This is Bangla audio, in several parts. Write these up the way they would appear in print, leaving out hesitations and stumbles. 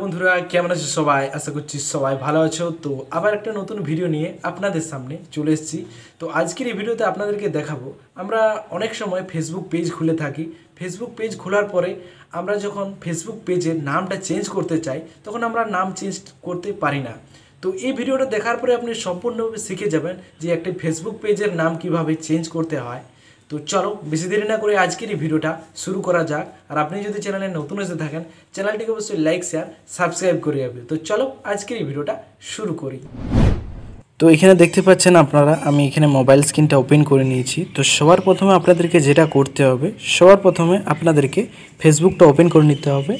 বন্ধুরা কেমন আছো সবাই? আশা করছি সবাই ভালো আছো। তো আবার একটা নতুন ভিডিও নিয়ে আপনাদের সামনে চলে এসেছি। তো আজকের এই ভিডিওতে আপনাদেরকে দেখাবো, আমরা অনেক সময় ফেসবুক পেজ খুলে থাকি। ফেসবুক পেজ খোলার পরে আমরা যখন ফেসবুক পেজের নামটা চেঞ্জ করতে চাই, তখন আমরা নাম চেঞ্জ করতে পারি না। তো এই ভিডিওটা দেখার পরে আপনি সম্পূর্ণভাবে শিখে যাবেন যে একটা ফেসবুক পেজের নাম কিভাবে চেঞ্জ করতে হয়। তো চলো বেশি দেরি না করে আজকের এই ভিডিওটা শুরু করা যাক। আর আপনি যদি চ্যানেলে নতুন এসে থাকেন, চ্যানেলটিকে অবশ্যই লাইক শেয়ার সাবস্ক্রাইব করে যাবে। তো চলো আজকের এই ভিডিওটা শুরু করি। তো এখানে দেখতে পাচ্ছেন আপনারা, আমি এখানে মোবাইল স্ক্রিনটা ওপেন করে নিয়েছি। তো সবার প্রথমে আপনাদেরকে যেটা করতে হবে, সবার প্রথমে আপনাদেরকে ফেসবুকটা ওপেন করে নিতে হবে।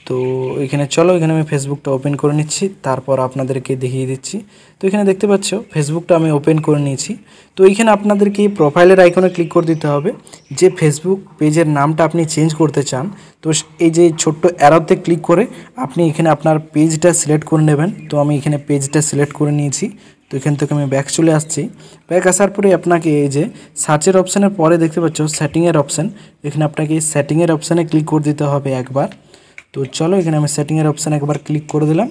তো এখানে চলো, এখানে আমি ফেসবুকটা ওপেন করে নিচ্ছি, তারপর আপনাদেরকে দেখিয়ে দিচ্ছি। তো এখানে দেখতে পাচ্ছ ফেসবুকটা আমি ওপেন করে নিয়েছি। তো এইখানে আপনাদেরকে এই প্রোফাইলের আইকনে ক্লিক করে দিতে হবে। যে ফেসবুক পেজের নামটা আপনি চেঞ্জ করতে চান, তো এই যে ছোট্ট অ্যারোতে ক্লিক করে আপনি এখানে আপনার পেজটা সিলেক্ট করে নেবেন। তো আমি এখানে পেজটা সিলেক্ট করে নিয়েছি। তো এখান থেকে আমি ব্যাক চলে আসছি। ব্যাক আসার পরে আপনাকে এই যে সার্চের অপশানের পরে দেখতে পাচ্ছ সেটিংয়ের অপশান, এখানে আপনাকে এই সেটিংয়ের অপশানে ক্লিক করে দিতে হবে একবার। তো চলো এখানে আমি সেটিংয়ের অপশানে একবার ক্লিক করে দিলাম।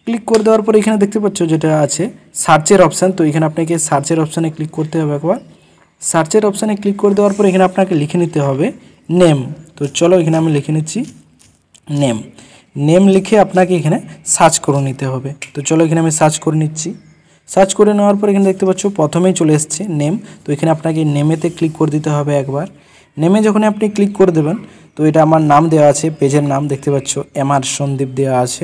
ক্লিক করে দেওয়ার পরে এখানে দেখতে পাচ্ছ যেটা আছে সার্চের অপশান, তো এখানে আপনাকে সার্চের অপশানে ক্লিক করতে হবে একবার। সার্চের অপশানে ক্লিক করে দেওয়ার পরে এখানে আপনাকে লিখে নিতে হবে নেম। তো চলো এখানে আমি লিখে নিচ্ছি নেম। নেম লিখে আপনাকে এখানে সার্চ করে নিতে হবে। তো চলো এখানে আমি সার্চ করে নিচ্ছি। সার্চ করে নেওয়ার পর এখানে দেখতে পাচ্ছ প্রথমেই চলে এসছে নেম। তো এখানে আপনাকে নেমেতে ক্লিক করে দিতে হবে একবার। নেমে যখন আপনি ক্লিক করে দেবেন, তো এটা আমার নাম দেওয়া আছে, পেজের নাম দেখতে পাচ্ছ এমআর সন্দীপ দেওয়া আছে।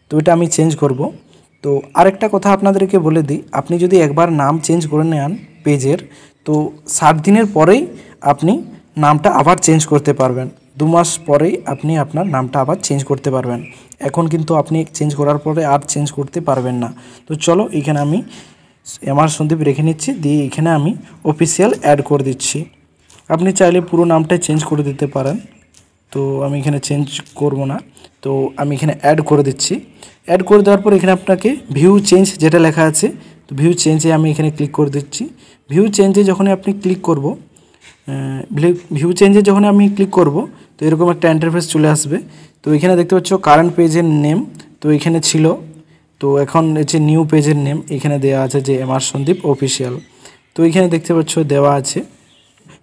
তো এটা আমি চেঞ্জ করব। তো আরেকটা কথা আপনাদেরকে বলে দিই, আপনি যদি একবার নাম চেঞ্জ করে নেন পেজের, তো 7 দিনের পরেই আপনি নামটা আবার চেঞ্জ করতে পারবেন। 2 মাস পরেই আপনি আপনার নামটা আবার চেঞ্জ করতে পারবেন। এখন কিন্তু আপনি চেঞ্জ করার পরে আর চেঞ্জ করতে পারবেন না। তো চলো এখানে আমি এমআর সন্দীপ রেখে নিচ্ছি, দিয়ে এখানে আমি অফিসিয়াল অ্যাড করে দিচ্ছি। আপনি চাইলে পুরো নামটাই চেঞ্জ করে দিতে পারেন। তো আমি এখানে চেঞ্জ করব না, তো আমি এখানে অ্যাড করে দিচ্ছি। অ্যাড করে দেওয়ার পর এখানে আপনাকে ভিউ চেঞ্জ যেটা লেখা আছে, তো ভিউ চেঞ্জে আমি এখানে ক্লিক করে দিচ্ছি। ভিউ চেঞ্জে যখন আপনি ক্লিক করব, ভিউ চেঞ্জে যখন আমি ক্লিক করব, তো এরকম একটা ইন্টারফেস চলে আসবে। তো এখানে দেখতে পাচ্ছ কারেন্ট পেজের নেম, তো এখানে ছিল, তো এখন হচ্ছে নিউ পেজের নেম এখানে দেওয়া আছে যে এমআর সন্দীপ অফিসিয়াল। তো এখানে দেখতে পাচ্ছ দেওয়া আছে।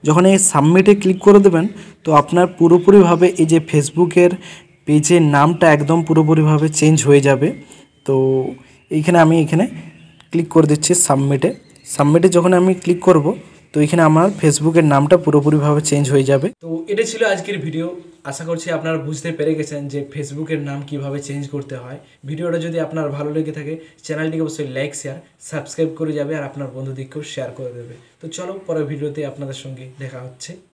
যখন এই সাবমিটে ক্লিক করে দেবেন, তো আপনার পুরোপুরিভাবে এই যে ফেসবুকের পেজের নামটা একদম পুরোপুরিভাবে চেঞ্জ হয়ে যাবে। তো এইখানে আমি এখানে ক্লিক করে দিচ্ছি সাবমিটে। সাবমিটে যখন আমি ক্লিক করব, তো এখানে আমার ফেসবুকের নামটা পুরোপুরিভাবে চেঞ্জ হয়ে যাবে। তো এটা ছিল আজকের ভিডিও। আশা করছি আপনারা বুঝতে পেরে গেছেন যে ফেসবুকের নাম কিভাবে চেঞ্জ করতে হয়। ভিডিওটা যদি আপনার ভালো লেগে থাকে, চ্যানেলটিকে অবশ্যই লাইক শেয়ার সাবস্ক্রাইব করে যাবে, আর আপনার বন্ধুদেরকেও শেয়ার করে দেবে। তো চলো পরের ভিডিওতে আপনাদের সঙ্গে দেখা হচ্ছে।